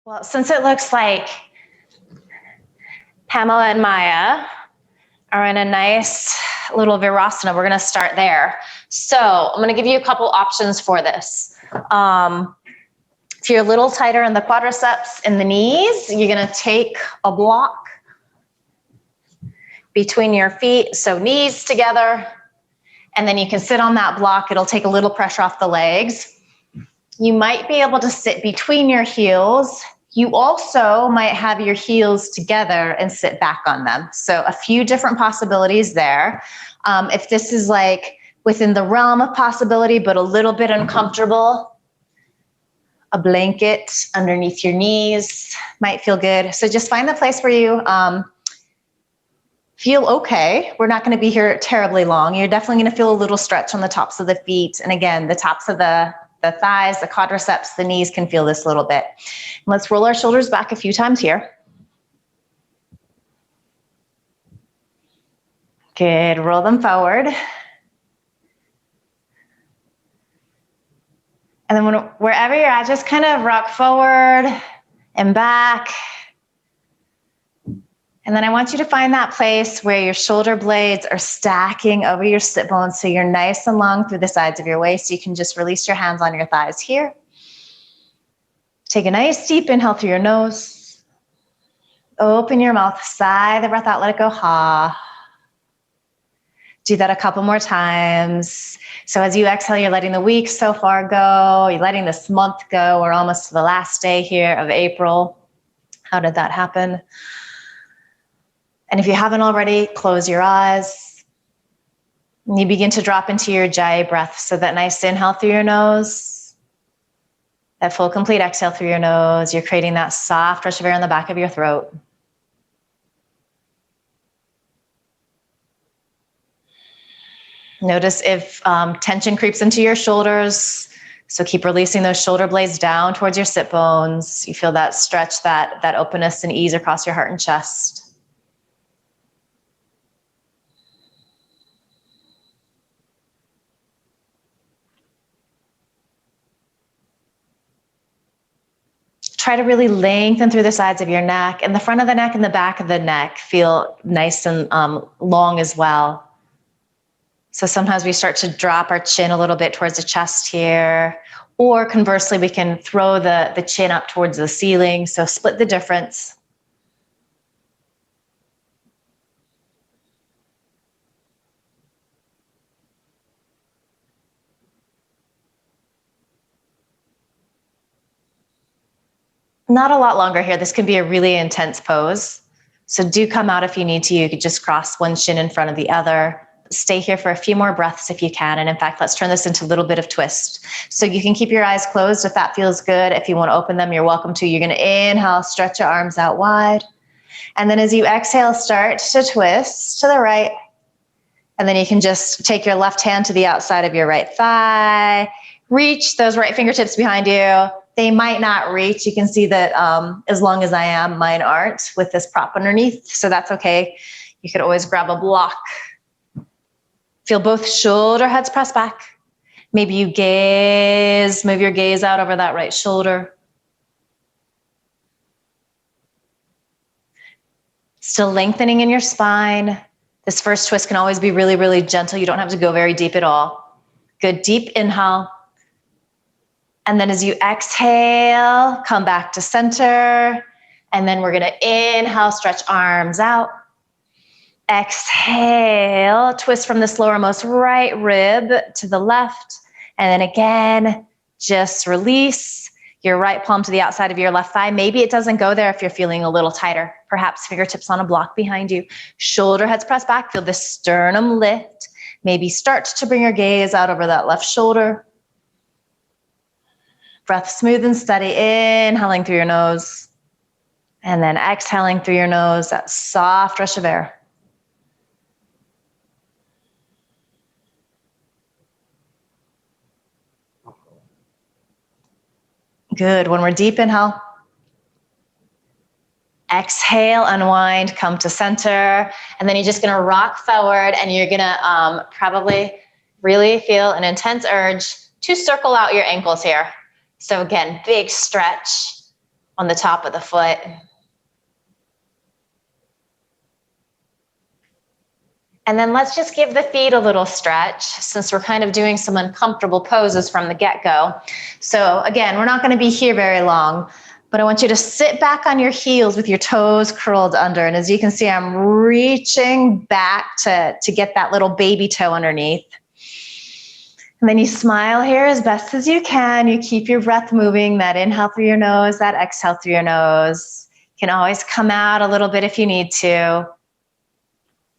Well, since it looks like Pamela and Maya are in a nice little Virasana, we're going to start there. So I'm going to give you a couple options for this. If you're a little tighter in the quadriceps and the knees, you're going to take a block between your feet, so knees together, and then you can sit on that block. It'll take a little pressure off the legs. You might be able to sit between your heels. You also might have your heels together and sit back on them. So a few different possibilities there. If this is like within the realm of possibility, but a little bit uncomfortable, a blanket underneath your knees might feel good. So just find the place where you feel okay. We're not going to be here terribly long. You're definitely going to feel a little stretch on the tops of the feet. And again, the tops of the thighs, the quadriceps, the knees can feel this a little bit. Let's roll our shoulders back a few times here. Good, roll them forward. And then wherever you're at, just kind of rock forward and back. And then I want you to find that place where your shoulder blades are stacking over your sit bones so you're nice and long through the sides of your waist. You can just release your hands on your thighs here. Take a nice deep inhale through your nose. Open your mouth, sigh the breath out, let it go, ha. Do that a couple more times. So as you exhale, you're letting the week so far go. You're letting this month go. We're almost to the last day here of April. How did that happen? And if you haven't already, close your eyes. And you begin to drop into your Jai breath. So that nice inhale through your nose. That full complete exhale through your nose. You're creating that soft rush of air in the back of your throat. Notice if tension creeps into your shoulders. So keep releasing those shoulder blades down towards your sit bones. You feel that stretch, that openness and ease across your heart and chest. Try to really lengthen through the sides of your neck, and the front of the neck and the back of the neck feel nice and long as well. So sometimes we start to drop our chin a little bit towards the chest here, or conversely, we can throw the chin up towards the ceiling. So split the difference. Not a lot longer here. This can be a really intense pose. So do come out if you need to. You could just cross one shin in front of the other. Stay here for a few more breaths if you can. And in fact, let's turn this into a little bit of twist. So you can keep your eyes closed if that feels good. If you want to open them, you're welcome to. You're going to inhale, stretch your arms out wide. And then as you exhale, start to twist to the right. And then you can just take your left hand to the outside of your right thigh. Reach those right fingertips behind you. They might not reach. You can see that as long as I am, mine aren't with this prop underneath. So that's okay. You could always grab a block. Feel both shoulder heads press back. Maybe you gaze, move your gaze out over that right shoulder. Still lengthening in your spine. This first twist can always be really, really gentle. You don't have to go very deep at all. Good deep inhale. And then as you exhale, come back to center. And then we're going to inhale, stretch arms out. Exhale, twist from this lowermost right rib to the left. And then again, just release your right palm to the outside of your left thigh. Maybe it doesn't go there if you're feeling a little tighter. Perhaps fingertips on a block behind you. Shoulder heads press back. Feel the sternum lift. Maybe start to bring your gaze out over that left shoulder. Breath smooth and steady, inhaling through your nose. And then exhaling through your nose, that soft rush of air. Good, one more deep inhale. Exhale, unwind, come to center. And then you're just gonna rock forward and you're gonna probably really feel an intense urge to circle out your ankles here. So again, big stretch on the top of the foot. And then let's just give the feet a little stretch since we're kind of doing some uncomfortable poses from the get-go. So again, we're not going to be here very long, but I want you to sit back on your heels with your toes curled under. And as you can see, I'm reaching back to get that little baby toe underneath. And then you smile here as best as you can. You keep your breath moving, that inhale through your nose, that exhale through your nose. You can always come out a little bit if you need to.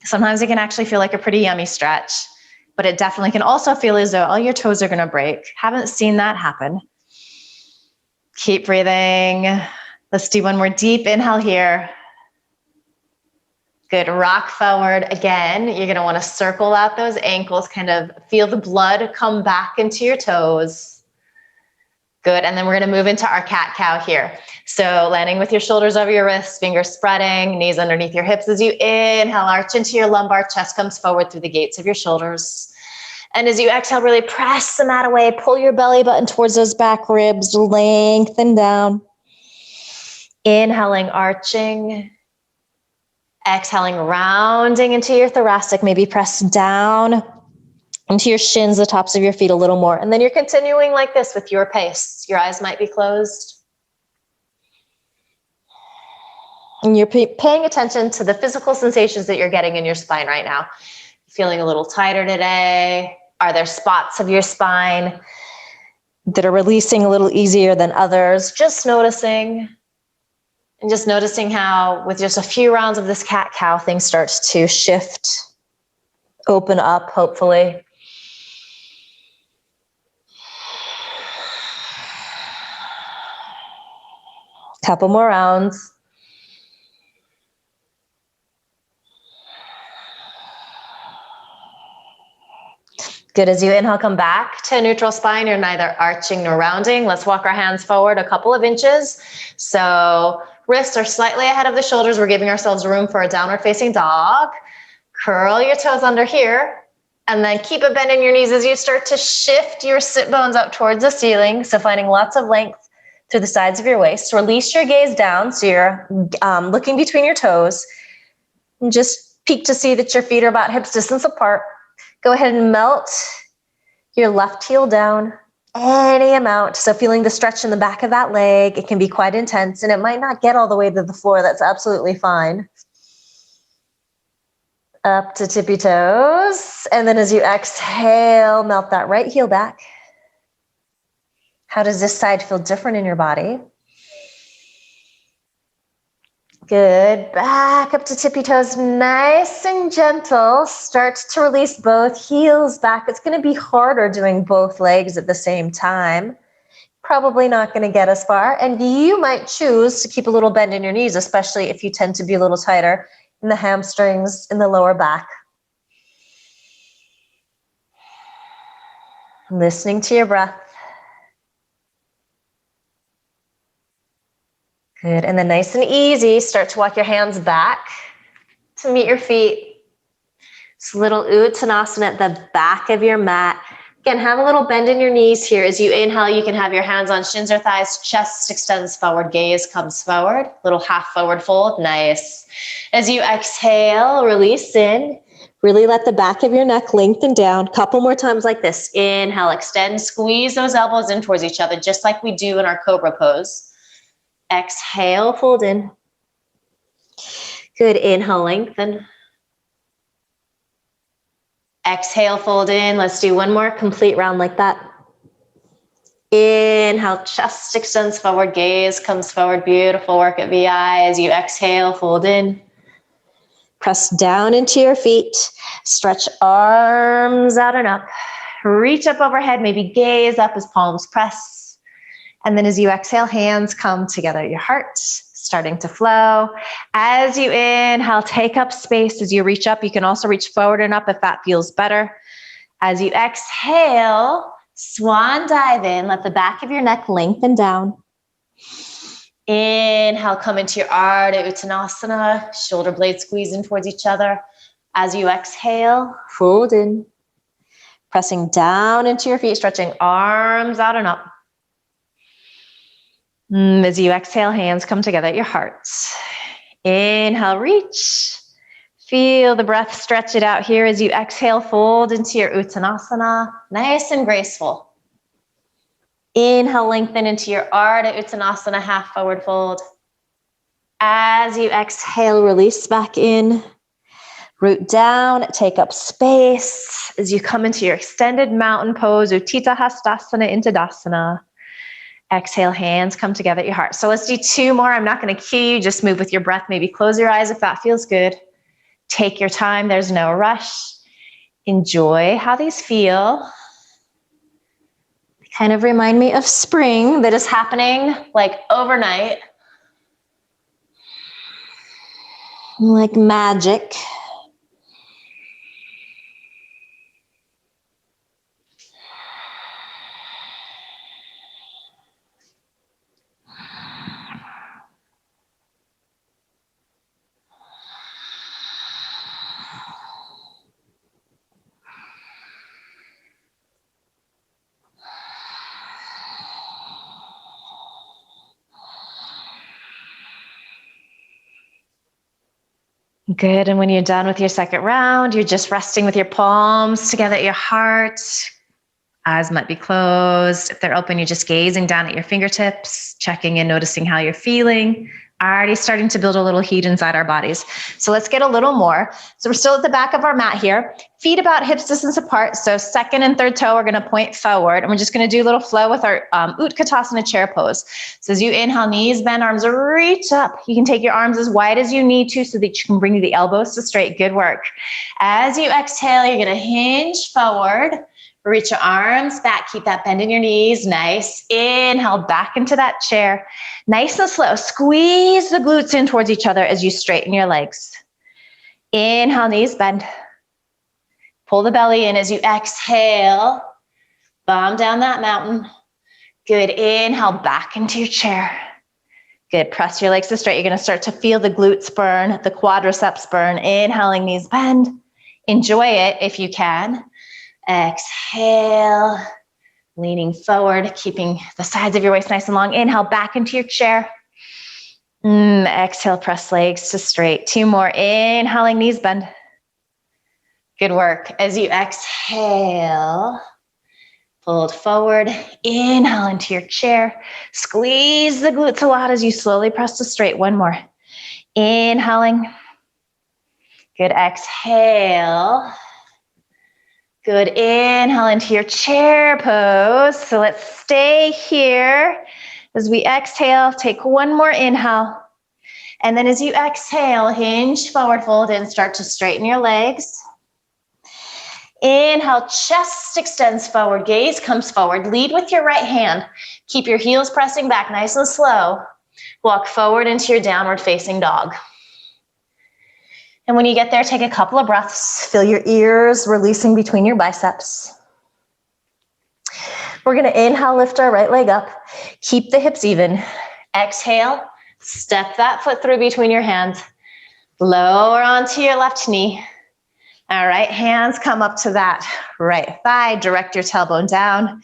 Sometimes it can actually feel like a pretty yummy stretch, but it definitely can also feel as though all your toes are going to break. Haven't seen that happen. Keep breathing. Let's do one more deep inhale here. Good, rock forward again. You're going to want to circle out those ankles, kind of feel the blood come back into your toes. Good, and then we're going to move into our cat-cow here. So landing with your shoulders over your wrists, fingers spreading, knees underneath your hips as you inhale, arch into your lumbar, chest comes forward through the gates of your shoulders. And as you exhale, really press the mat away, pull your belly button towards those back ribs, lengthen down. Inhaling, arching. Exhaling, rounding into your thoracic, maybe press down into your shins, the tops of your feet a little more. And then you're continuing like this with your pace. Your eyes might be closed. And you're paying attention to the physical sensations that you're getting in your spine right now. Feeling a little tighter today? Are there spots of your spine that are releasing a little easier than others? Just noticing. And just noticing how with just a few rounds of this cat-cow, things start to shift, open up, hopefully. Couple more rounds. Good, as you inhale, come back to a neutral spine. You're neither arching nor rounding. Let's walk our hands forward a couple of inches. So wrists are slightly ahead of the shoulders. We're giving ourselves room for a downward facing dog. Curl your toes under here. And then keep a bend in your knees as you start to shift your sit bones up towards the ceiling. So finding lots of length through the sides of your waist. Release your gaze down. So you're looking between your toes. And just peek to see that your feet are about hips distance apart. Go ahead and melt your left heel down any amount. So feeling the stretch in the back of that leg. It can be quite intense and it might not get all the way to the floor. That's absolutely fine. Up to tippy toes. And then as you exhale, melt that right heel back. How does this side feel different in your body? Good, back up to tippy toes, nice and gentle. Start to release both heels back. It's going to be harder doing both legs at the same time. Probably not going to get as far. And you might choose to keep a little bend in your knees, especially if you tend to be a little tighter in the hamstrings, in the lower back. Listening to your breath. Good, and then nice and easy, start to walk your hands back to meet your feet. This little Uttanasana at the back of your mat. Again, have a little bend in your knees here. As you inhale, you can have your hands on shins or thighs, chest extends forward, gaze comes forward, little half forward fold, nice. As you exhale, release in. Really let the back of your neck lengthen down. Couple more times like this. Inhale, extend, squeeze those elbows in towards each other, just like we do in our cobra pose. Exhale, fold in. Good, inhale, lengthen. Exhale, fold in. Let's do one more complete round like that. Inhale, chest extends forward, gaze comes forward. Beautiful work at VI. As you exhale, fold in. Press down into your feet. Stretch arms out and up. Reach up overhead, maybe gaze up as palms press. And then as you exhale, hands come together at your heart, starting to flow. As you inhale, take up space. As you reach up, you can also reach forward and up if that feels better. As you exhale, swan dive in. Let the back of your neck lengthen down. Inhale, come into your Ardha Uttanasana. Shoulder blades squeeze in towards each other. As you exhale, fold in. Pressing down into your feet, stretching arms out and up. As you exhale, hands come together at your heart. Inhale, reach. Feel the breath stretch it out here as you exhale, fold into your Uttanasana, nice and graceful. Inhale, lengthen into your Ardha Uttanasana, half forward fold. As you exhale, release back in. Root down, take up space. As you come into your extended mountain pose, Utthita Hastasana into Tadasana. Exhale, hands come together at your heart. So let's do two more. I'm not going to cue you, just move with your breath. Maybe close your eyes if that feels good. Take your time, there's no rush. Enjoy how these feel. They kind of remind me of spring that is happening like overnight. Like magic. Good, and when you're done with your second round, you're just resting with your palms together at your heart. Eyes might be closed. If they're open, you're just gazing down at your fingertips, checking in, noticing how you're feeling. Already starting to build a little heat inside our bodies. So let's get a little more. So we're still at the back of our mat here. Feet about hips distance apart. So second and third toe are going to point forward. And we're just going to do a little flow with our Utkatasana chair pose. So as you inhale, knees bend, arms reach up. You can take your arms as wide as you need to so that you can bring the elbows to straight. Good work. As you exhale, you're going to hinge forward. Reach your arms back, keep that bend in your knees, nice. Inhale, back into that chair. Nice and slow, squeeze the glutes in towards each other as you straighten your legs. Inhale, knees bend. Pull the belly in as you exhale. Bomb down that mountain. Good, inhale, back into your chair. Good, press your legs to straight. You're gonna start to feel the glutes burn, the quadriceps burn. Inhaling, knees bend. Enjoy it if you can. Exhale, leaning forward, keeping the sides of your waist nice and long. Inhale, back into your chair. Exhale, press legs to straight. Two more. Inhaling, knees bend. Good work. As you exhale, fold forward. Inhale into your chair. Squeeze the glutes a lot as you slowly press to straight. One more. Inhaling. Good. Exhale. Good, inhale into your chair pose. So let's stay here. As we exhale, take one more inhale. And then as you exhale, hinge forward, fold in, start to straighten your legs. Inhale, chest extends forward, gaze comes forward. Lead with your right hand. Keep your heels pressing back nice and slow. Walk forward into your downward facing dog. And when you get there, take a couple of breaths. Feel your ears releasing between your biceps. We're going to inhale, lift our right leg up. Keep the hips even. Exhale, step that foot through between your hands. Lower onto your left knee. All right, hands come up to that right thigh. Direct your tailbone down.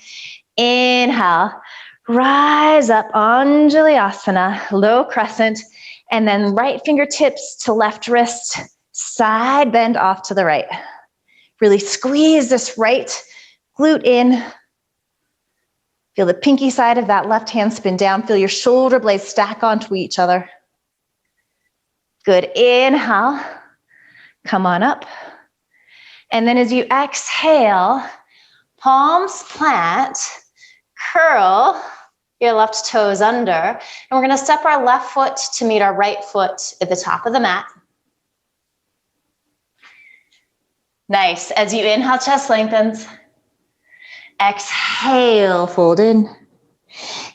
Inhale, rise up on Juliasana, low crescent. And then right fingertips to left wrist, side bend off to the right. Really squeeze this right glute in. Feel the pinky side of that left hand spin down. Feel your shoulder blades stack onto each other. Good, inhale, come on up. And then as you exhale, palms plant, curl your left toes under, and we're going to step our left foot to meet our right foot at the top of the mat. Nice. As you inhale, chest lengthens. Exhale, fold in.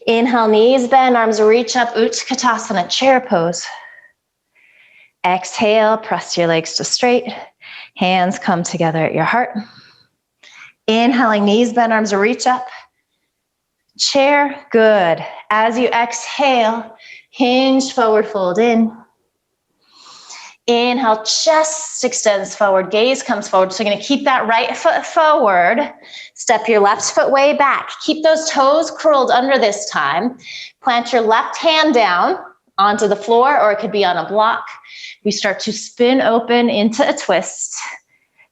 Inhale, knees bend, arms reach up, Utkatasana, chair pose. Exhale, press your legs to straight. Hands come together at your heart. Inhaling, knees bend, arms reach up. Chair, good. As you exhale, hinge forward, fold in. Inhale, chest extends forward, gaze comes forward. So you're gonna keep that right foot forward. Step your left foot way back. Keep those toes curled under this time. Plant your left hand down onto the floor, or it could be on a block. We start to spin open into a twist.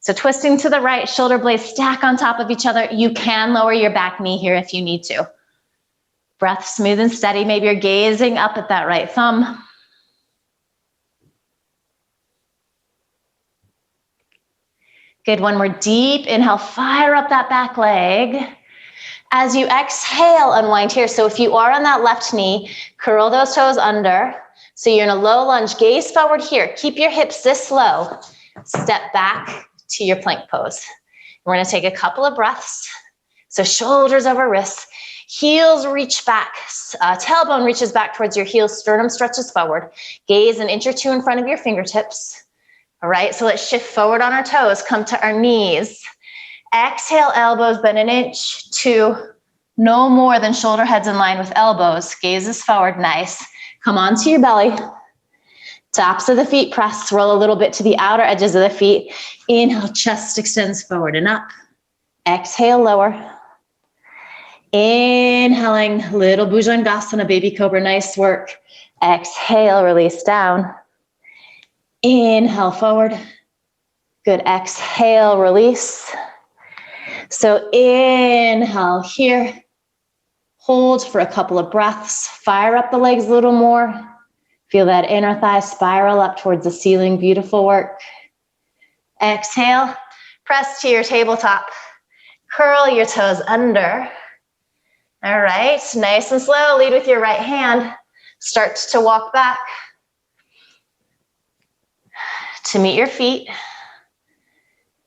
So twisting to the right, shoulder blades stack on top of each other. You can lower your back knee here if you need to. Breath smooth and steady. Maybe you're gazing up at that right thumb. Good, one more deep inhale, fire up that back leg. As you exhale, unwind here. So if you are on that left knee, curl those toes under. So you're in a low lunge, gaze forward here. Keep your hips this low. Step back to your plank pose. We're gonna take a couple of breaths. So shoulders over wrists, heels reach back, tailbone reaches back towards your heels, sternum stretches forward. Gaze an inch or two in front of your fingertips. All right, so let's shift forward on our toes, come to our knees. Exhale, elbows bend an inch to no more than shoulder heads in line with elbows. Gaze is forward, nice. Come onto your belly. Tops of the feet press, roll a little bit to the outer edges of the feet. Inhale, chest extends forward and up. Exhale, lower. Inhaling, little Bhujangasana, baby cobra, nice work. Exhale, release down. Inhale, forward. Good, exhale, release. So inhale here. Hold for a couple of breaths. Fire up the legs a little more. Feel that inner thigh spiral up towards the ceiling. Beautiful work. Exhale, press to your tabletop. Curl your toes under. All right, nice and slow. Lead with your right hand. Start to walk back to meet your feet.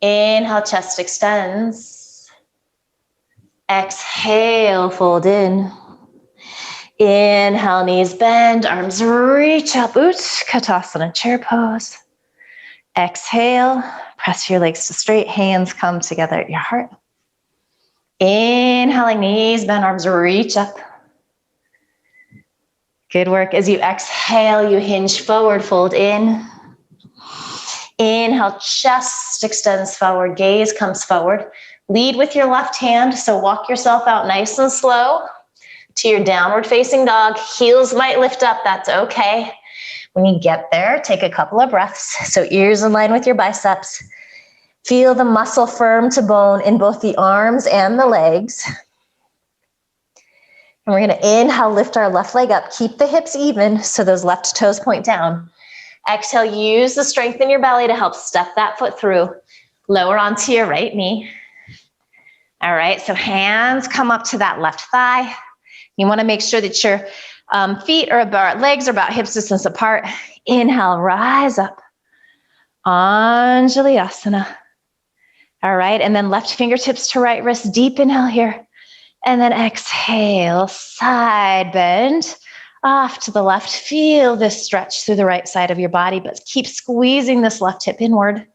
Inhale, chest extends. Exhale, fold in. Inhale, knees bend, arms reach up. Katasana, chair pose. Exhale, press your legs to straight, hands come together at your heart. Inhaling, knees bend, arms reach up. Good work. As you exhale, you hinge forward, fold in. Inhale, chest extends forward, gaze comes forward. Lead with your left hand, so walk yourself out nice and slow to your downward facing dog. Heels might lift up, that's okay. When you get there, take a couple of breaths. So ears in line with your biceps. Feel the muscle firm to bone in both the arms and the legs. And we're gonna inhale, lift our left leg up. Keep the hips even so those left toes point down. Exhale, use the strength in your belly to help step that foot through. Lower onto your right knee. All right, so hands come up to that left thigh. You wanna make sure that your feet are about, legs are about hips distance apart. Inhale, rise up. On Juliasana. All right, and then left fingertips to right wrist, deep inhale here. And then exhale, side bend. Off to the left, feel this stretch through the right side of your body, but keep squeezing this left hip inward.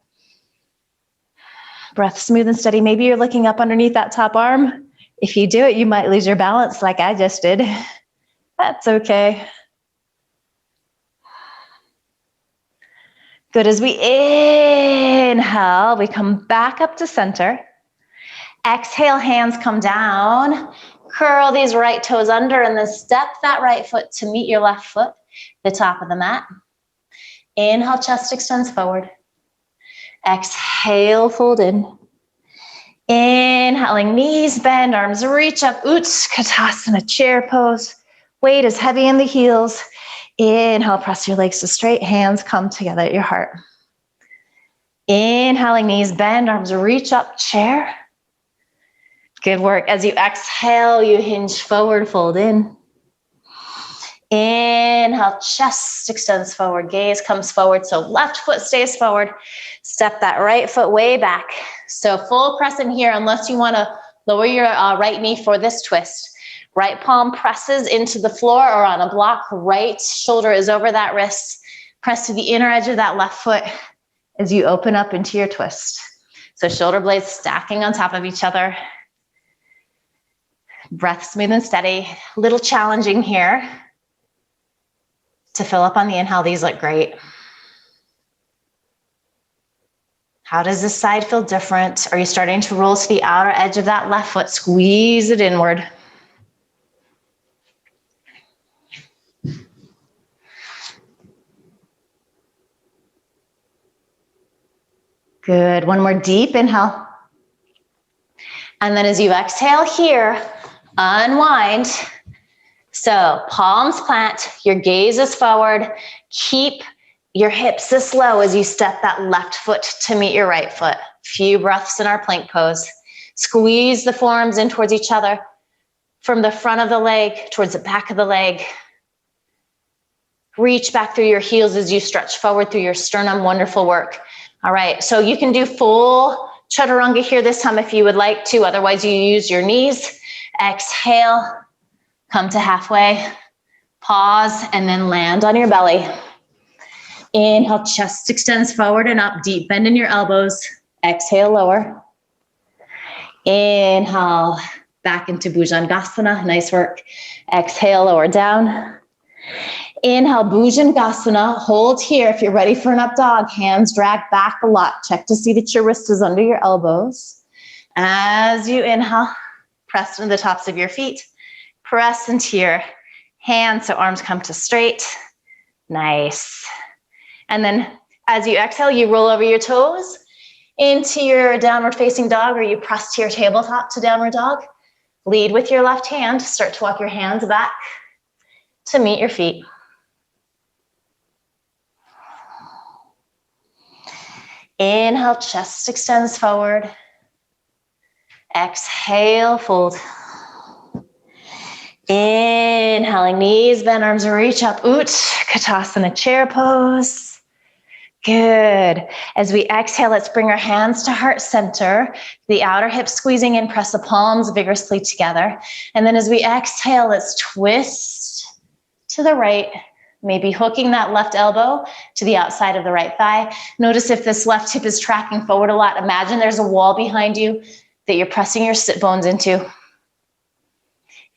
Breath smooth and steady. Maybe you're looking up underneath that top arm. If you do it, you might lose your balance like I just did. That's okay. Good, as we inhale, we come back up to center. Exhale, hands come down. Curl these right toes under and then step that right foot to meet your left foot, the top of the mat. Inhale, chest extends forward. Exhale, fold in. Inhaling, knees bend, arms reach up. Katasana, chair pose. Weight is heavy in the heels. Inhale, press your legs to straight, hands come together at your heart. Inhaling, knees bend, arms reach up, chair. Good work. As you exhale, you hinge forward, fold in. Inhale, chest extends forward, gaze comes forward, so left foot stays forward. Step that right foot way back. So full crescent here, unless you want to lower your right knee for this twist. Right palm presses into the floor or on a block. Right shoulder is over that wrist. Press to the inner edge of that left foot as you open up into your twist. So shoulder blades stacking on top of each other. Breath smooth and steady. A little challenging here to fill up on the inhale. These look great. How does this side feel different? Are you starting to roll to the outer edge of that left foot? Squeeze it inward. Good. One more deep inhale. And then as you exhale here, unwind. So palms plant, your gaze is forward. Keep your hips this low as you step that left foot to meet your right foot. Few breaths in our plank pose. Squeeze the forearms in towards each other. From the front of the leg towards the back of the leg. Reach back through your heels as you stretch forward through your sternum. Wonderful work. All right, so you can do full Chaturanga here this time if you would like to. Otherwise, you use your knees. Exhale, come to halfway. Pause, and then land on your belly. Inhale, chest extends forward and up. Deep bend in your elbows. Exhale, lower. Inhale, back into Bhujangasana. Nice work. Exhale, lower down. Inhale, Bhujangasana. Hold here. If you're ready for an up dog, hands drag back a lot. Check to see that your wrist is under your elbows. As you inhale, press into the tops of your feet. Press into your hands so arms come to straight. Nice. And then as you exhale, you roll over your toes into your downward facing dog, or you press to your tabletop to downward dog. Lead with your left hand. Start to walk your hands back to meet your feet. Inhale, chest extends forward. Exhale, fold. Inhaling, knees bend, arms reach up. Katasana chair pose. Good. As we exhale, let's bring our hands to heart center. The outer hips squeezing in, press the palms vigorously together. And then as we exhale, let's twist to the right. Maybe hooking that left elbow to the outside of the right thigh. Notice if this left hip is tracking forward a lot. Imagine there's a wall behind you that you're pressing your sit bones into.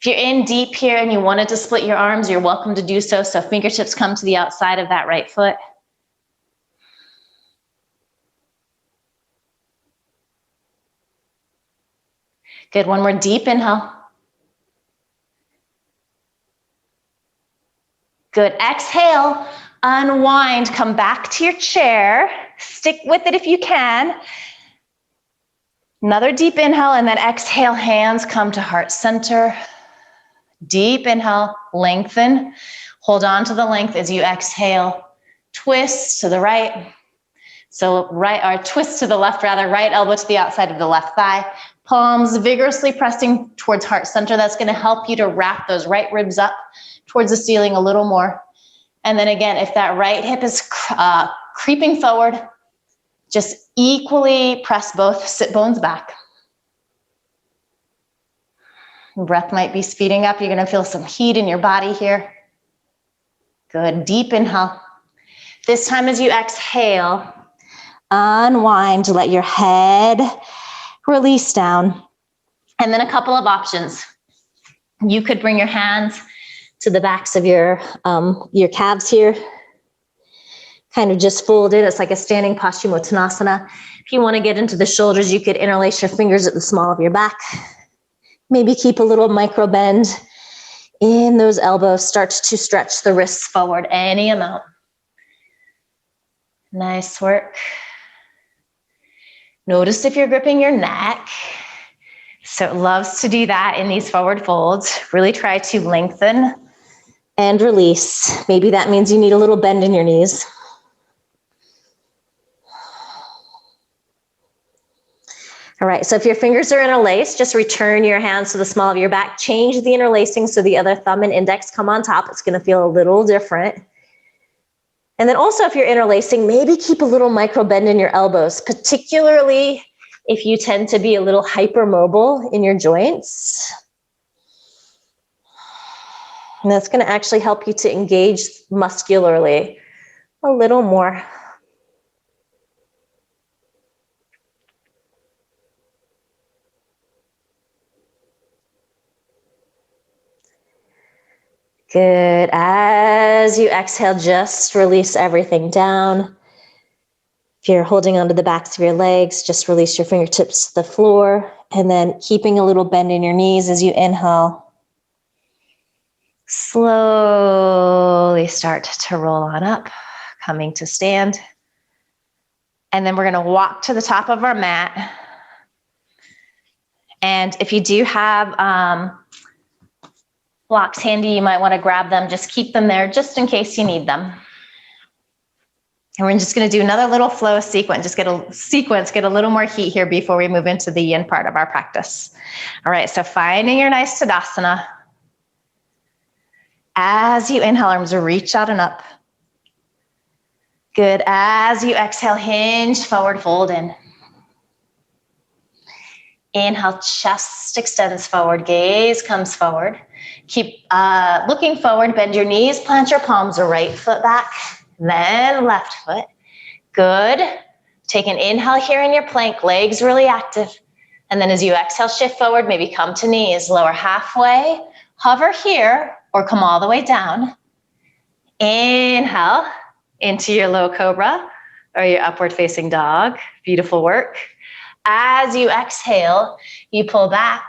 If you're in deep here and you wanted to split your arms, you're welcome to do so. So fingertips come to the outside of that right foot. Good, one more deep inhale. Good, exhale, unwind, come back to your chair. Stick with it if you can. Another deep inhale and then exhale, hands come to heart center. Deep inhale, lengthen. Hold on to the length as you exhale. Twist to the right. So twist to the left rather, right elbow to the outside of the left thigh. Palms vigorously pressing towards heart center. That's gonna help you to wrap those right ribs up towards the ceiling a little more. And then again, if that right hip is creeping forward, just equally press both sit bones back. Breath might be speeding up. You're gonna feel some heat in your body here. Good, deep inhale. This time as you exhale, unwind, let your head release down. And then a couple of options. You could bring your hands to the backs of your calves here. Kind of just folded. It's like a standing Paschimottanasana. If you want to get into the shoulders, you could interlace your fingers at the small of your back. Maybe keep a little micro bend in those elbows. Start to stretch the wrists forward any amount. Nice work. Notice if you're gripping your neck. So it loves to do that in these forward folds. Really try to lengthen and release. Maybe that means you need a little bend in your knees. All right, so if your fingers are interlaced, just return your hands to the small of your back. Change the interlacing so the other thumb and index come on top. It's gonna feel a little different. And then also if you're interlacing, maybe keep a little micro bend in your elbows, particularly if you tend to be a little hypermobile in your joints. And that's gonna actually help you to engage muscularly a little more. Good. As you exhale, just release everything down. If you're holding onto the backs of your legs, just release your fingertips to the floor, and then keeping a little bend in your knees as you inhale. Slowly start to roll on up, coming to stand. And then we're going to walk to the top of our mat. And if you do have blocks handy, you might want to grab them. Just keep them there just in case you need them. And we're just going to do another little flow sequence. Just get a little more heat here before we move into the yin part of our practice. All right, so finding your nice Sadasana. As you inhale, arms reach out and up. Good. As you exhale, hinge forward, fold in. Inhale, chest extends forward, gaze comes forward. Keep looking forward, bend your knees, plant your palms, right foot back, then left foot. Good. Take an inhale here in your plank, legs really active. And then as you exhale, shift forward, maybe come to knees, lower halfway, hover here, or come all the way down. Inhale into your low cobra or your upward facing dog. Beautiful work. As you exhale, you pull back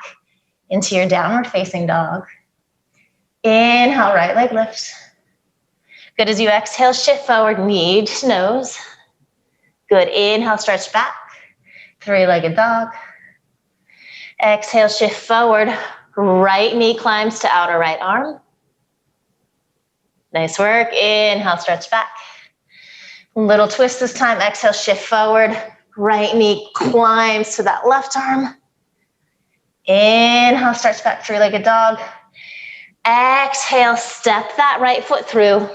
into your downward facing dog. Inhale, right leg lifts. Good. As you exhale, shift forward, knee to nose. Good. Inhale, stretch back. Three-legged dog. Exhale, shift forward. Right knee climbs to outer right arm. Nice work. Inhale, stretch back. Little twist this time. Exhale, shift forward. Right knee climbs to that left arm. Inhale, stretch back, three-legged dog. Exhale, step that right foot through.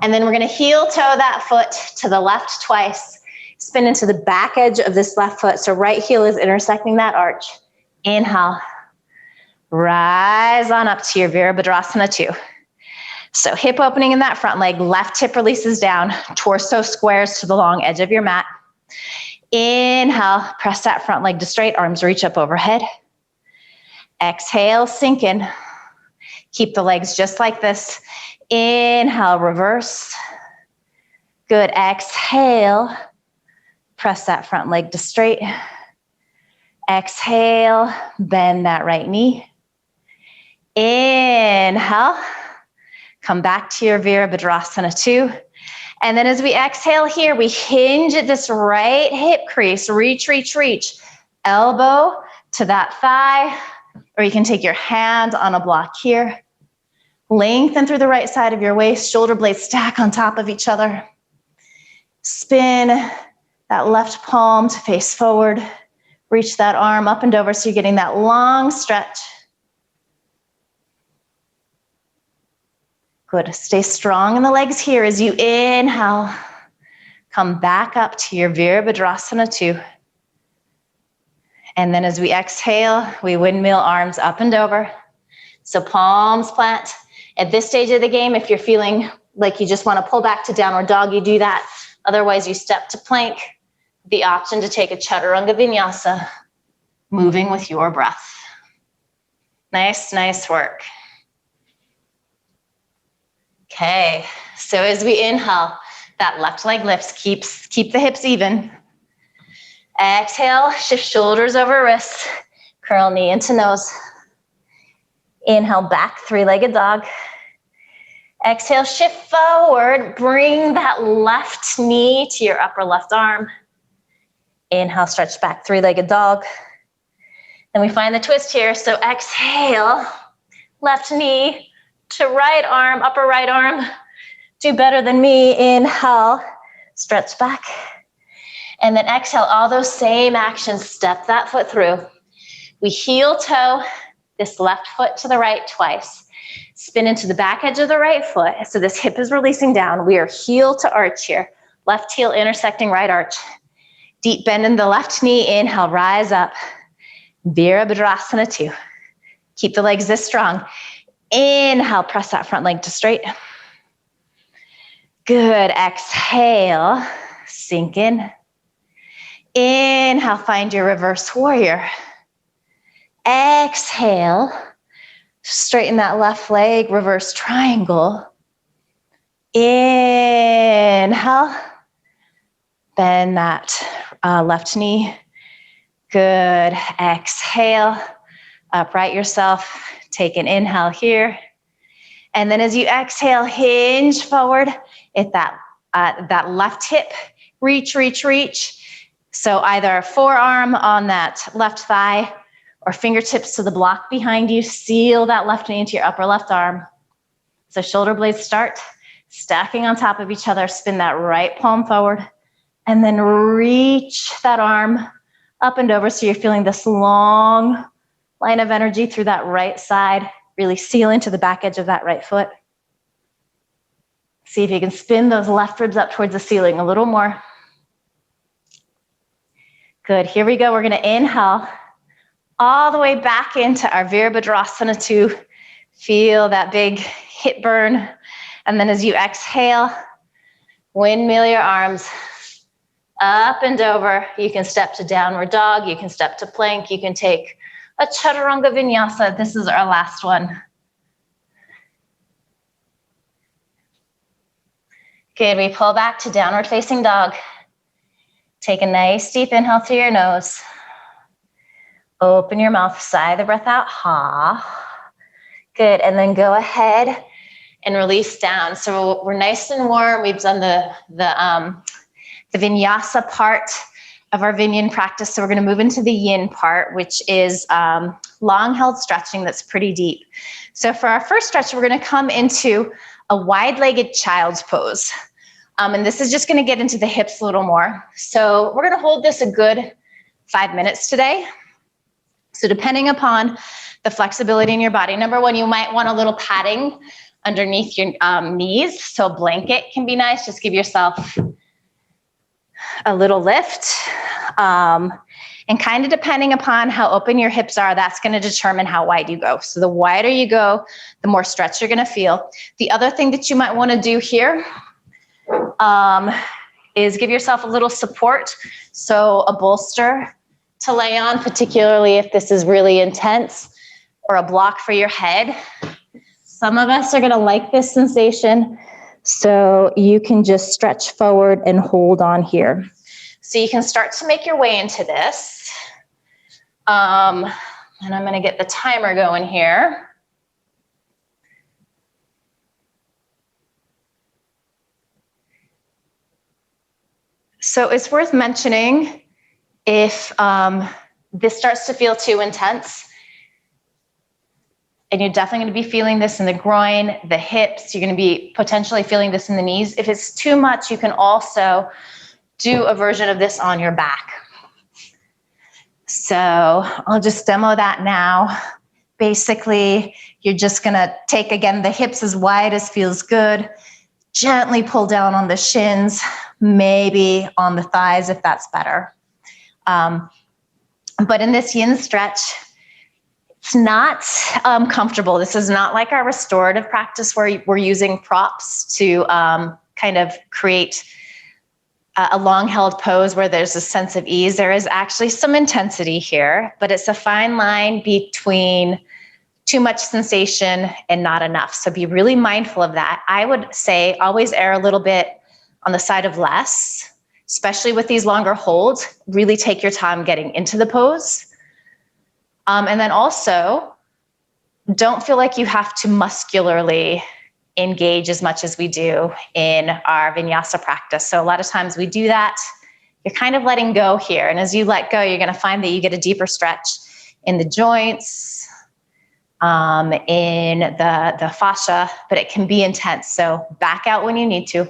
And then we're going to heel toe that foot to the left twice. Spin into the back edge of this left foot. So right heel is intersecting that arch. Inhale. Rise on up to your Virabhadrasana 2. So hip opening in that front leg. Left hip releases down. Torso squares to the long edge of your mat. Inhale. Press that front leg to straight. Arms reach up overhead. Exhale. Sink in. Keep the legs just like this. Inhale, reverse. Good. Exhale. Press that front leg to straight. Exhale. Bend that right knee. Inhale. Come back to your Virabhadrasana 2. And then as we exhale here, we hinge at this right hip crease. Reach, reach, reach. Elbow to that thigh. Or you can take your hand on a block here. Lengthen through the right side of your waist. Shoulder blades stack on top of each other. Spin that left palm to face forward. Reach that arm up and over so you're getting that long stretch. Good. Stay strong in the legs here as you inhale. Come back up to your Virabhadrasana 2. And then as we exhale, we windmill arms up and over. So palms plant. At this stage of the game, if you're feeling like you just want to pull back to downward dog, you do that. Otherwise, you step to plank. The option to take a Chaturanga vinyasa, moving with your breath. Nice, nice work. Okay, so as we inhale, that left leg lifts, keep the hips even. Exhale, shift shoulders over wrists, curl knee into nose. Inhale, back, three-legged dog. Exhale, shift forward, bring that left knee to your upper left arm. Inhale, stretch back, three-legged dog. Then we find the twist here, so exhale, left knee to right arm, upper right arm. Do better than me. Inhale, stretch back. And then exhale, all those same actions, step that foot through. We heel toe this left foot to the right twice. Spin into the back edge of the right foot. So this hip is releasing down. We are heel to arch here. Left heel intersecting right arch. Deep bend in the left knee. Inhale, rise up. Virabhadrasana 2. Keep the legs this strong. Inhale, press that front leg to straight. Good. Exhale, sink in. Inhale, find your reverse warrior. Exhale, straighten that left leg, reverse triangle. Inhale, Bend that left knee. Good. Exhale. Upright yourself. Take an inhale here. And then as you exhale, hinge forward. At that left hip, reach, reach, reach. So either forearm on that left thigh or fingertips to the block behind you. Seal that left knee into your upper left arm. So shoulder blades start stacking on top of each other. Spin that right palm forward. And then reach that arm up and over so you're feeling this long line of energy through that right side. Really seal into the back edge of that right foot. See if you can spin those left ribs up towards the ceiling a little more. Good, here we go. We're gonna inhale all the way back into our Virabhadrasana 2. Feel that big hip burn. And then as you exhale, windmill your arms up and over. You can step to downward dog. You can step to plank. You can take a Chaturanga vinyasa. This is our last one. Good, we pull back to downward facing dog. Take a nice deep inhale through your nose. Open your mouth, sigh the breath out, ha. Good, and then go ahead and release down. So we're nice and warm. We've done the vinyasa part of our Vin Yin practice. So we're gonna move into the yin part, which is long held stretching that's pretty deep. So for our first stretch, we're gonna come into a wide-legged child's pose. And this is just gonna get into the hips a little more. So we're gonna hold this a good 5 minutes today. So depending upon the flexibility in your body, number one, you might want a little padding underneath your knees. So a blanket can be nice. Just give yourself a little lift. And kind of depending upon how open your hips are, that's going to determine how wide you go. So the wider you go, the more stretch you're going to feel. The other thing that you might want to do here is give yourself a little support. So a bolster to lay on, particularly if this is really intense, or a block for your head. Some of us are going to like this sensation, so you can just stretch forward and hold on here. So you can start to make your way into this. And I'm going to get the timer going here. So it's worth mentioning if this starts to feel too intense, and you're definitely going to be feeling this in the groin, the hips. You're going to be potentially feeling this in the knees. If it's too much, you can also do a version of this on your back. So I'll just demo that now. Basically, you're just going to take, again, the hips as wide as feels good. Gently pull down on the shins, maybe on the thighs if that's better. But in this yin stretch, it's not comfortable. This is not like our restorative practice where we're using props to kind of create a long held pose where there's a sense of ease. There is actually some intensity here, but it's a fine line between too much sensation and not enough. So be really mindful of that. I would say always err a little bit on the side of less, especially with these longer holds. Really take your time getting into the pose. And then also, don't feel like you have to muscularly engage as much as we do in our vinyasa practice. So a lot of times we do that. You're kind of letting go here. And as you let go, you're going to find that you get a deeper stretch in the joints, in the fascia, but it can be intense. So back out when you need to.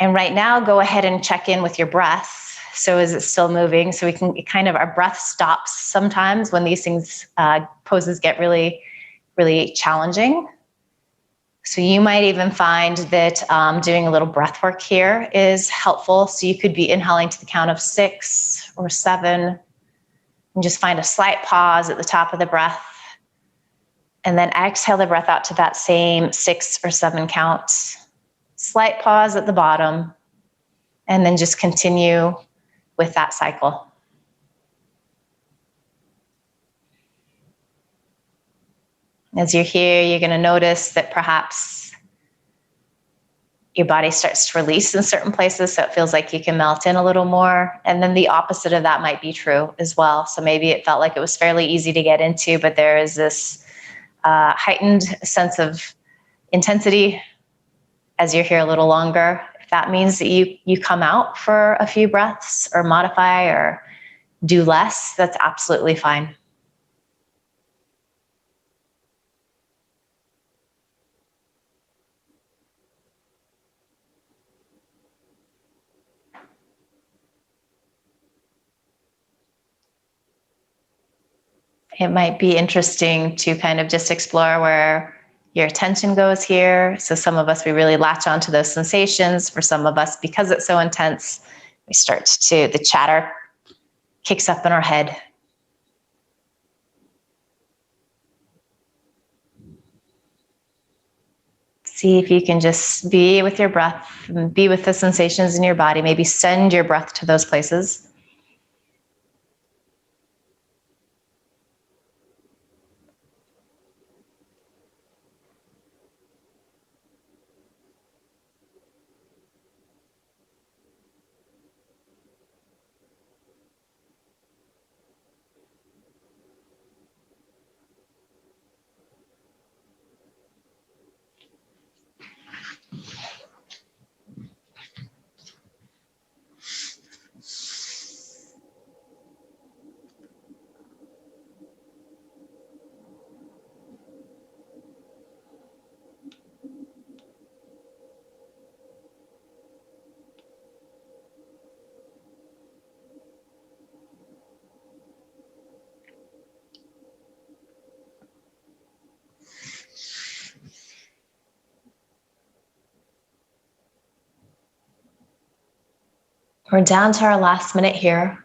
And right now, go ahead and check in with your breath. So is it still moving? So we can our breath stops sometimes when these things, poses get really, really challenging. So you might even find that doing a little breath work here is helpful. So you could be inhaling to the count of 6 or 7 and just find a slight pause at the top of the breath. And then exhale the breath out to that same 6 or 7 count. Slight pause at the bottom. And then just continue with that cycle. As you're here, you're going to notice that perhaps your body starts to release in certain places, so it feels like you can melt in a little more. And then the opposite of that might be true as well. So maybe it felt like it was fairly easy to get into, but there is this heightened sense of intensity as you're here a little longer. If that means that you come out for a few breaths or modify or do less, that's absolutely fine. It might be interesting to kind of just explore where your attention goes here. So some of us, we really latch onto those sensations. For some of us, because it's so intense, the chatter kicks up in our head. See if you can just be with your breath, and be with the sensations in your body. Maybe send your breath to those places. We're down to our last minute here.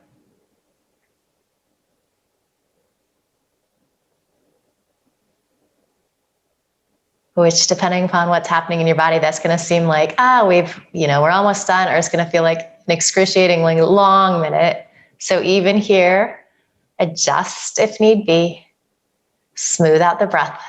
Which, depending upon what's happening in your body, that's going to seem like, we're almost done, or it's going to feel like an excruciatingly long minute. So even here, adjust if need be. Smooth out the breath.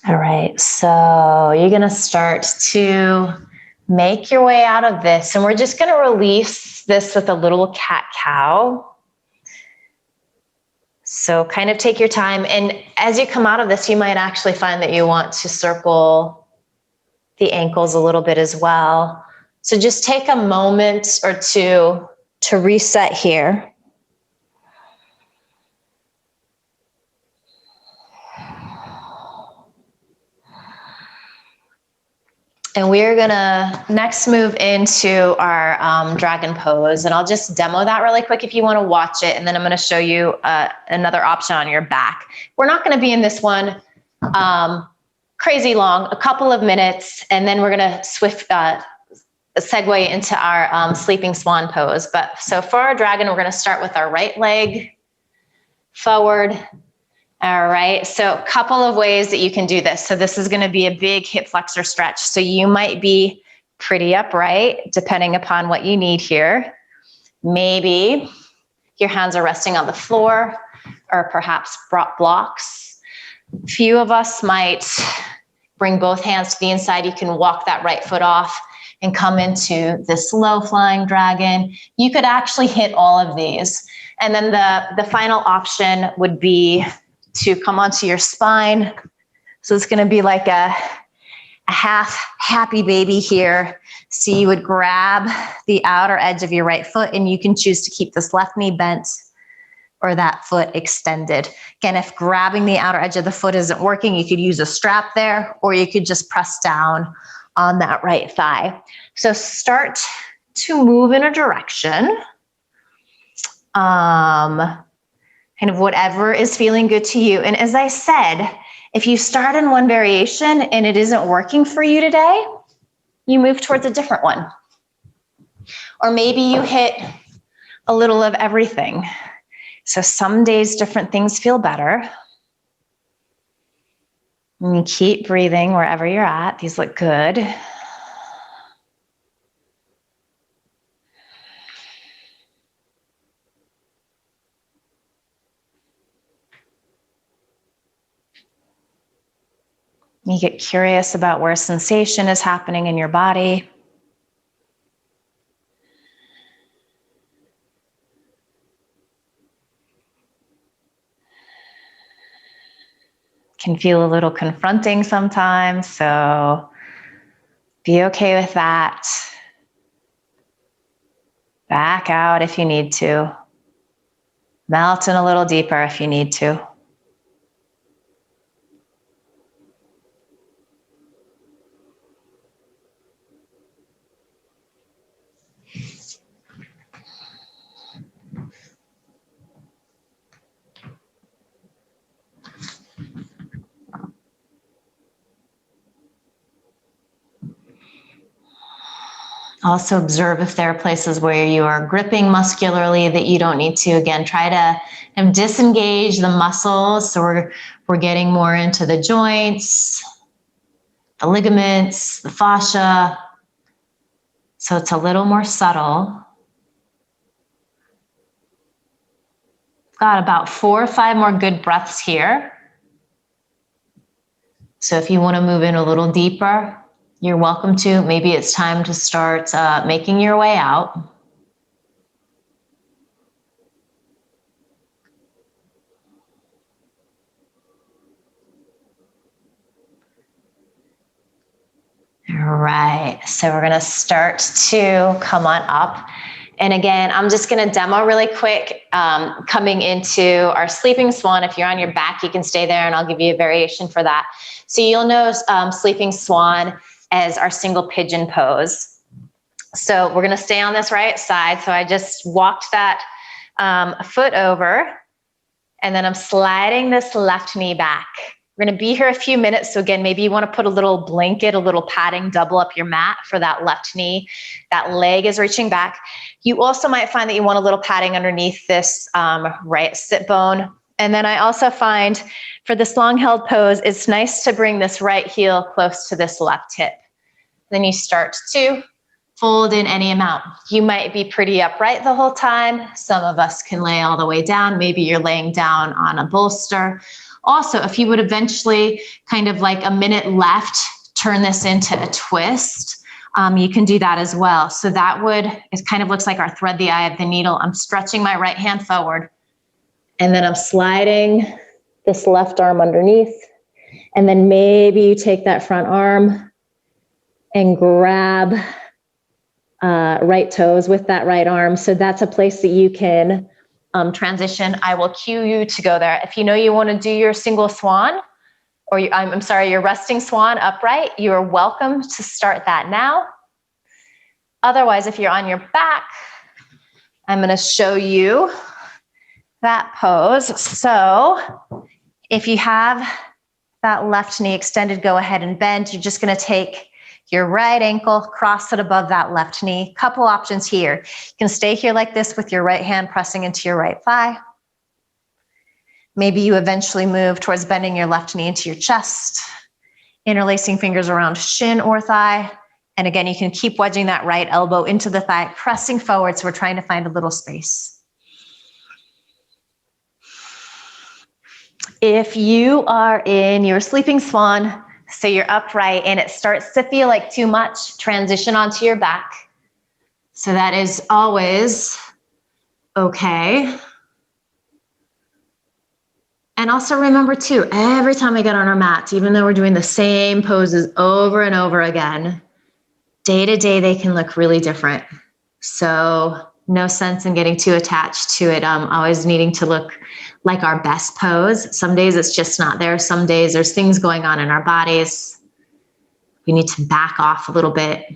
All right, so you're gonna start to make your way out of this, and we're just gonna release this with a little cat-cow. So kind of take your time, and as you come out of this, you might actually find that you want to circle the ankles a little bit as well. So just take a moment or two to reset here. And we're gonna next move into our dragon pose, and I'll just demo that really quick if you wanna watch it, and then I'm gonna show you another option on your back. We're not gonna be in this one crazy long, a couple of minutes, and then we're gonna segue into our sleeping swan pose. But so for our dragon, we're gonna start with our right leg forward. All right, so a couple of ways that you can do this. So this is gonna be a big hip flexor stretch. So you might be pretty upright, depending upon what you need here. Maybe your hands are resting on the floor, or perhaps blocks. A few of us might bring both hands to the inside. You can walk that right foot off and come into this low flying dragon. You could actually hit all of these. And then the final option would be to come onto your spine. So it's gonna be like a half happy baby here. So you would grab the outer edge of your right foot, and you can choose to keep this left knee bent or that foot extended. Again, if grabbing the outer edge of the foot isn't working, you could use a strap there, or you could just press down on that right thigh. So start to move in a direction. Kind of whatever is feeling good to you. And as I said, if you start in one variation and it isn't working for you today, you move towards a different one. Or maybe you hit a little of everything. So some days different things feel better. And you keep breathing wherever you're at. These look good. You get curious about where sensation is happening in your body. Can feel a little confronting sometimes, so be okay with that. Back out if you need to. Melt in a little deeper if you need to. Also observe if there are places where you are gripping muscularly that you don't need to. Again, try to disengage the muscles so we're getting more into the joints, the ligaments, the fascia. So it's a little more subtle. Got about 4 or 5 more good breaths here. So if you want to move in a little deeper, you're welcome to. Maybe it's time to start making your way out. All right, so we're gonna start to come on up. And again, I'm just gonna demo really quick, coming into our sleeping swan. If you're on your back, you can stay there and I'll give you a variation for that. So you'll know sleeping swan as our single pigeon pose. So we're gonna stay on this right side. So I just walked that foot over and then I'm sliding this left knee back. We're gonna be here a few minutes. So again, maybe you wanna put a little blanket, a little padding, double up your mat for that left knee. That leg is reaching back. You also might find that you want a little padding underneath this right sit bone. And then I also find for this long held pose, it's nice to bring this right heel close to this left hip. Then you start to fold in any amount. You might be pretty upright the whole time. Some of us can lay all the way down. Maybe you're laying down on a bolster. Also, if you would eventually kind of like a minute left, turn this into a twist, you can do that as well. So that would, it kind of looks like our thread the eye of the needle. I'm stretching my right hand forward and then I'm sliding this left arm underneath. And then maybe you take that front arm and grab right toes with that right arm. So that's a place that you can transition. I will cue you to go there. If you know you want to do your single swan, or your resting swan upright, you are welcome to start that now. Otherwise, if you're on your back, I'm going to show you that pose. So if you have that left knee extended, go ahead and bend. You're just going to take your right ankle, cross it above that left knee. Couple options here. You can stay here like this with your right hand pressing into your right thigh. Maybe you eventually move towards bending your left knee into your chest, interlacing fingers around shin or thigh. And again, you can keep wedging that right elbow into the thigh, pressing forward. So we're trying to find a little space. If you are in your sleeping swan, so you're upright and it starts to feel like too much, transition onto your back. So that is always okay. And also remember too, every time we get on our mats, even though we're doing the same poses over and over again, day to day, they can look really different. So no sense in getting too attached to it. Always needing to look like our best pose. Some days it's just not there. Some days there's things going on in our bodies. We need to back off a little bit.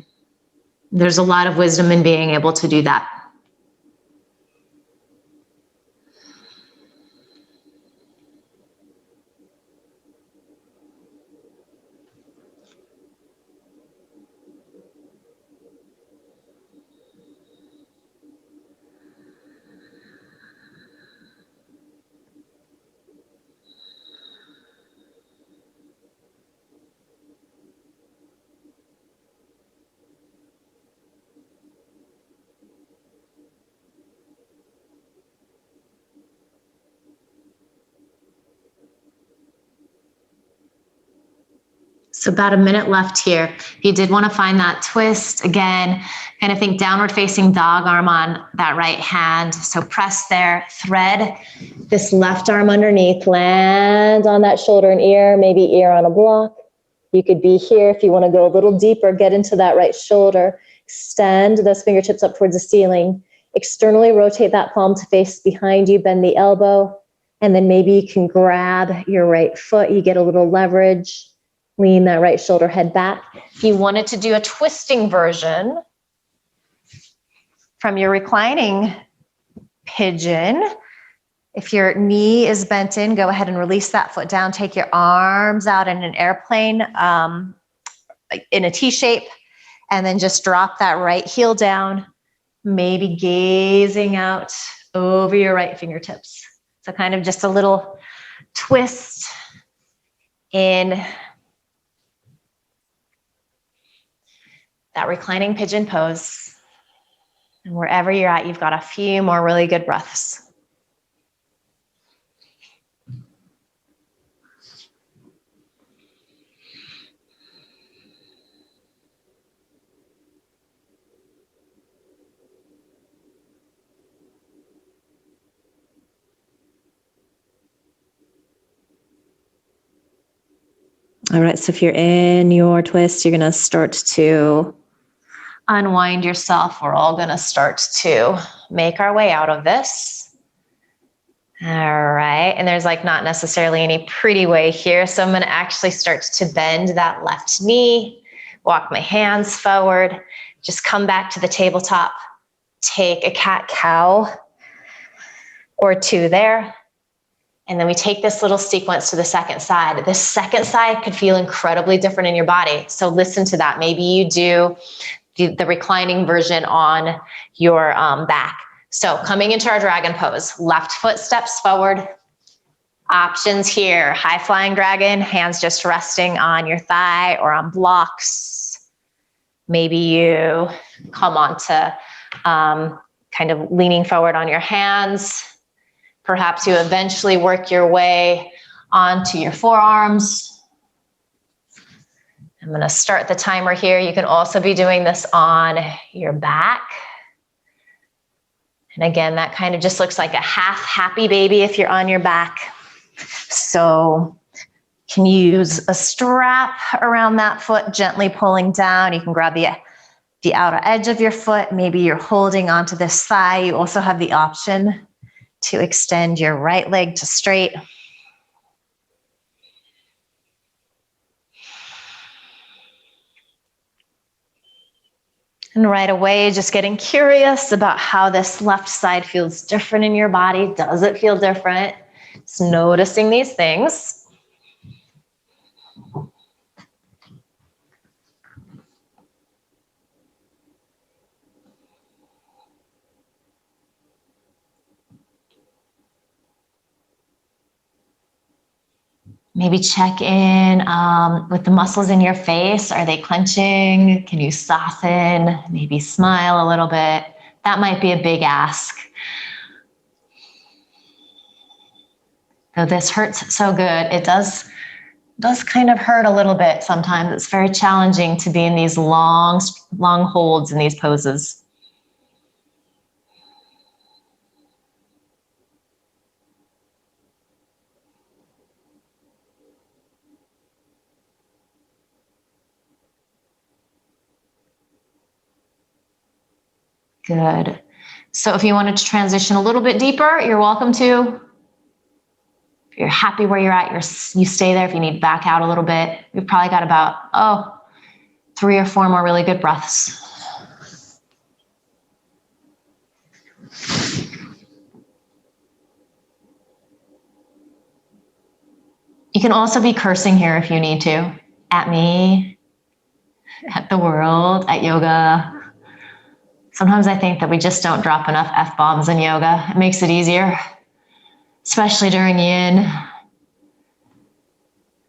There's a lot of wisdom in being able to do that. So about a minute left here. If you did want to find that twist, again, kind of think downward facing dog arm on that right hand. So press there, thread this left arm underneath, land on that shoulder and ear, maybe ear on a block. You could be here if you want to go a little deeper, get into that right shoulder, extend those fingertips up towards the ceiling, externally rotate that palm to face behind you, bend the elbow, and then maybe you can grab your right foot, you get a little leverage. Lean that right shoulder, head back. If you wanted to do a twisting version from your reclining pigeon, if your knee is bent in, go ahead and release that foot down. Take your arms out in an airplane, in a T shape, and then just drop that right heel down, maybe gazing out over your right fingertips. So kind of just a little twist in that reclining pigeon pose. And wherever you're at, you've got a few more really good breaths. All right, so if you're in your twist, you're gonna start to unwind yourself. We're all gonna start to make our way out of this. All right, and there's like not necessarily any pretty way here. So I'm gonna actually start to bend that left knee, walk my hands forward, just come back to the tabletop, take a cat-cow or two there. And then we take this little sequence to the second side. This second side could feel incredibly different in your body. So listen to that. Maybe you do the reclining version on your back. So coming into our dragon pose, left foot steps forward. Options here, high flying dragon, hands just resting on your thigh or on blocks. Maybe you come onto kind of leaning forward on your hands. Perhaps you eventually work your way onto your forearms. I'm going to start the timer here. You can also be doing this on your back. And again, that kind of just looks like a half happy baby if you're on your back. So you can use a strap around that foot, gently pulling down. You can grab the outer edge of your foot. Maybe you're holding onto this thigh. You also have the option to extend your right leg to straight. And right away, just getting curious about how this left side feels different in your body. Does it feel different? Just noticing these things. Maybe check in with the muscles in your face. Are they clenching? Can you soften? Maybe smile a little bit. That might be a big ask. Though this hurts so good, it does kind of hurt a little bit sometimes. It's very challenging to be in these long holds in these poses. Good. So if you wanted to transition a little bit deeper, you're welcome to. If you're happy where you're at, you stay there. If you need to back out a little bit, we've probably got about, 3 or 4 more really good breaths. You can also be cursing here if you need to. At me, at the world, at yoga. Sometimes I think that we just don't drop enough F-bombs in yoga. It makes it easier, especially during yin.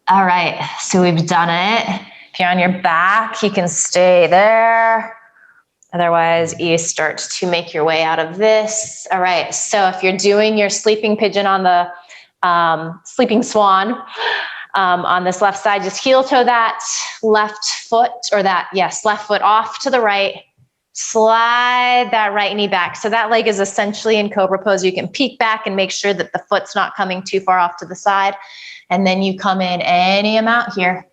All right, so we've done it. If you're on your back, you can stay there. Otherwise, you start to make your way out of this. All right, so if you're doing your sleeping pigeon on the sleeping swan, On this left side, just heel toe that left foot, or that, yes, left foot off to the right. Slide that right knee back. So that leg is essentially in cobra pose. You can peek back and make sure that the foot's not coming too far off to the side. And then you come in any amount here.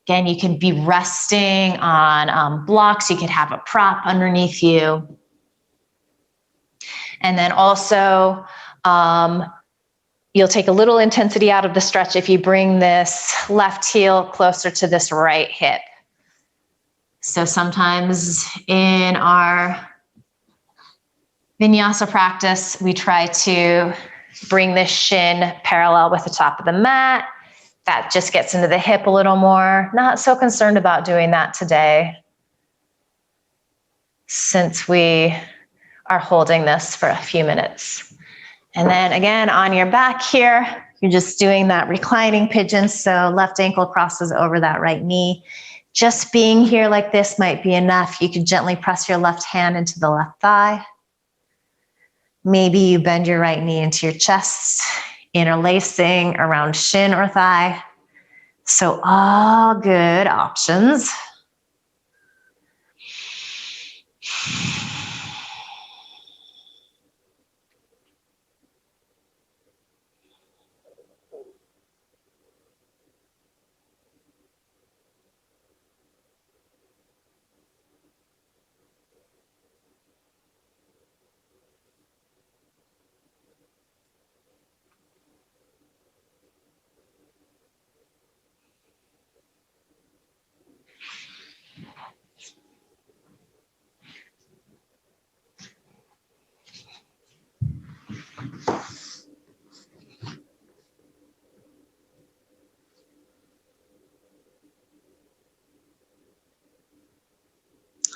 Again, you can be resting on blocks. You could have a prop underneath you. And then also, you'll take a little intensity out of the stretch if you bring this left heel closer to this right hip. So sometimes in our vinyasa practice, we try to bring this shin parallel with the top of the mat. That just gets into the hip a little more. Not so concerned about doing that today, since we are holding this for a few minutes. And then again, on your back here, you're just doing that reclining pigeon. So left ankle crosses over that right knee. Just being here like this might be enough. You can gently press your left hand into the left thigh. Maybe you bend your right knee into your chest, interlacing around shin or thigh. So all good options.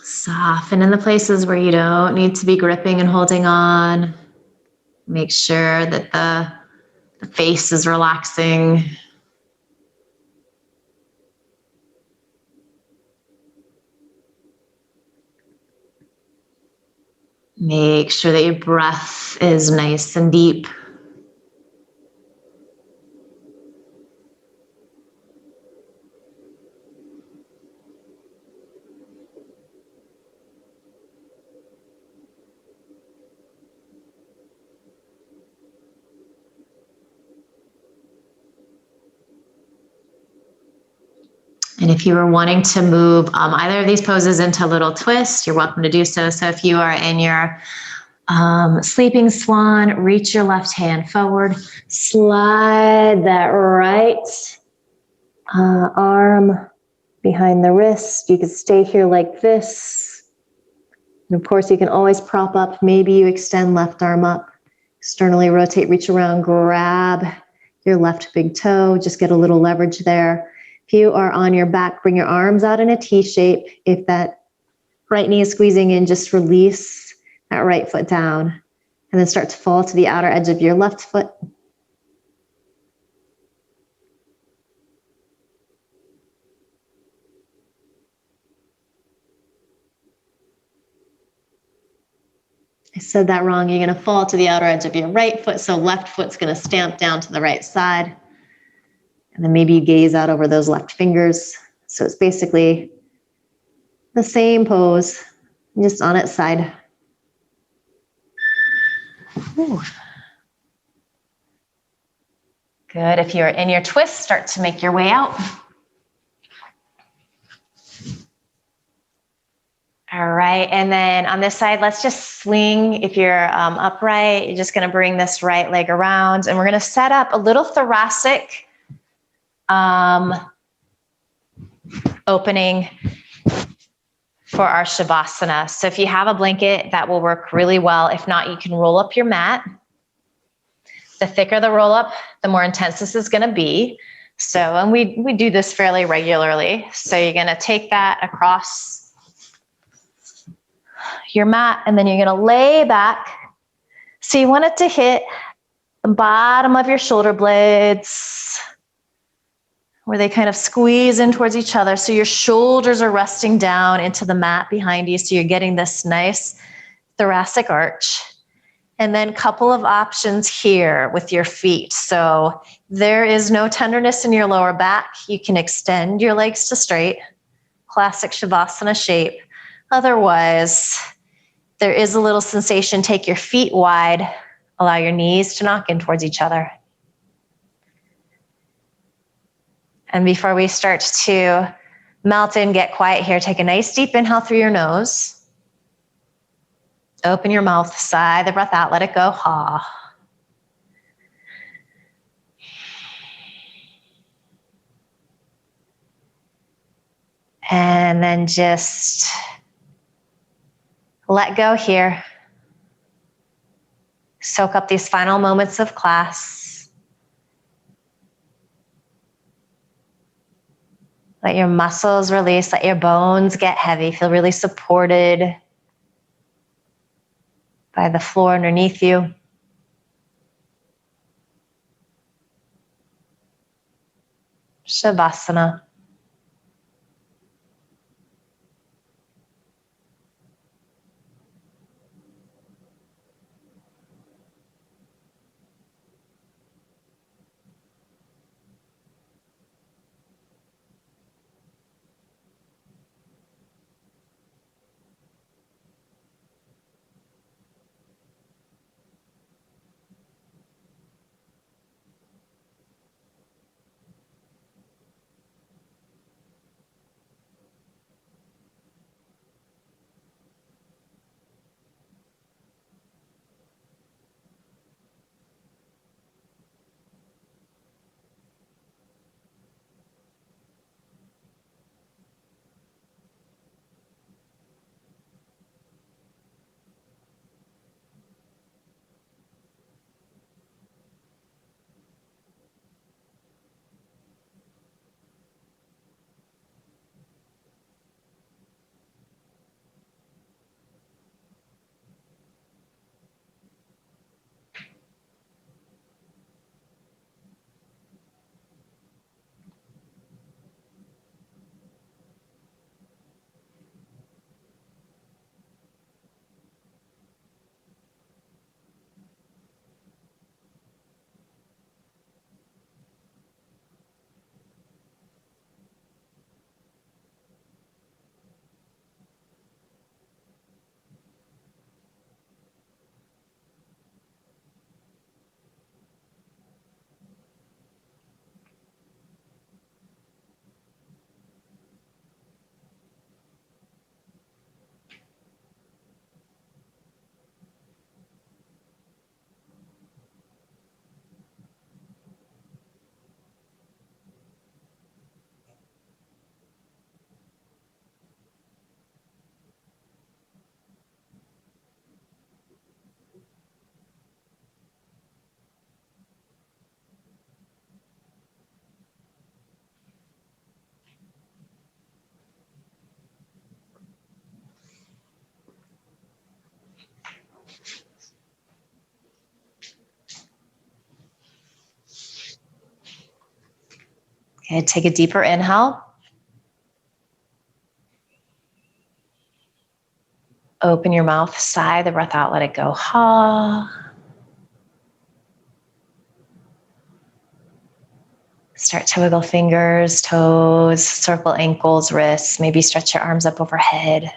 Soften in the places where you don't need to be gripping and holding on. Make sure that the face is relaxing. Make sure that your breath is nice and deep. And if you were wanting to move either of these poses into a little twist, you're welcome to do so. So if you are in your sleeping swan, reach your left hand forward, slide that right arm behind the wrist. You can stay here like this. And of course, you can always prop up. Maybe you extend left arm up, externally rotate, reach around, grab your left big toe, just get a little leverage there. If you are on your back, bring your arms out in a T shape. If that right knee is squeezing in, just release that right foot down and then start to fall to the outer edge of your left foot. I said that wrong. You're going to fall to the outer edge of your right foot. So left foot's going to stamp down to the right side. And then maybe you gaze out over those left fingers. So it's basically the same pose, just on its side. Ooh. Good. If you're in your twist, start to make your way out. All right, and then on this side, let's just swing. If you're upright, you're just gonna bring this right leg around, and we're gonna set up a little thoracic opening for our Savasana. So if you have a blanket, that will work really well. If not, you can roll up your mat. The thicker the roll up, the more intense this is gonna be. So, and we do this fairly regularly. So you're gonna take that across your mat, and then you're gonna lay back. So you want it to hit the bottom of your shoulder blades, where they kind of squeeze in towards each other. So your shoulders are resting down into the mat behind you. So you're getting this nice thoracic arch. And then couple of options here with your feet. So there is no tenderness in your lower back. You can extend your legs to straight, classic Savasana shape. Otherwise, there is a little sensation. Take your feet wide, allow your knees to knock in towards each other. And before we start to melt in, get quiet here, take a nice deep inhale through your nose. Open your mouth, sigh the breath out, let it go, ha. And then just let go here. Soak up these final moments of class. Let your muscles release, let your bones get heavy. Feel really supported by the floor underneath you. Savasana. Okay, take a deeper inhale. Open your mouth, sigh the breath out, let it go, ha. Start to wiggle fingers, toes, circle ankles, wrists. Maybe stretch your arms up overhead.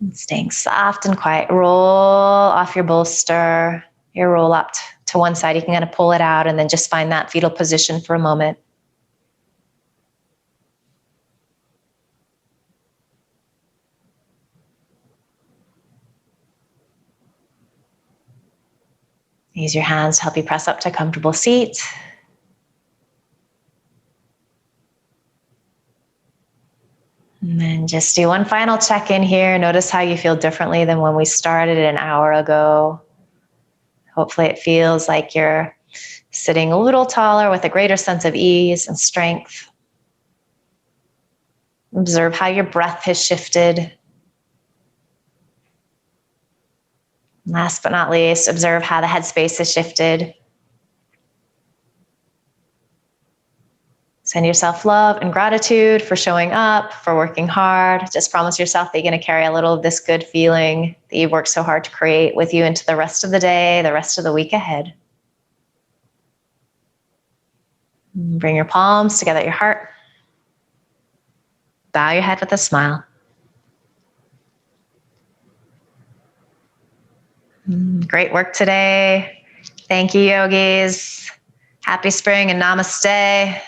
And staying soft and quiet. Roll off your bolster. Your roll up to one side. You can kind of pull it out and then just find that fetal position for a moment. Use your hands to help you press up to a comfortable seat. And then just do one final check-in here. Notice how you feel differently than when we started an hour ago. Hopefully it feels like you're sitting a little taller with a greater sense of ease and strength. Observe how your breath has shifted. Last but not least, observe how the headspace has shifted. Send yourself love and gratitude for showing up, for working hard. Just promise yourself that you're going to carry a little of this good feeling that you've worked so hard to create with you into the rest of the day, the rest of the week ahead. Bring your palms together at your heart. Bow your head with a smile. Great work today. Thank you, yogis. Happy spring and namaste.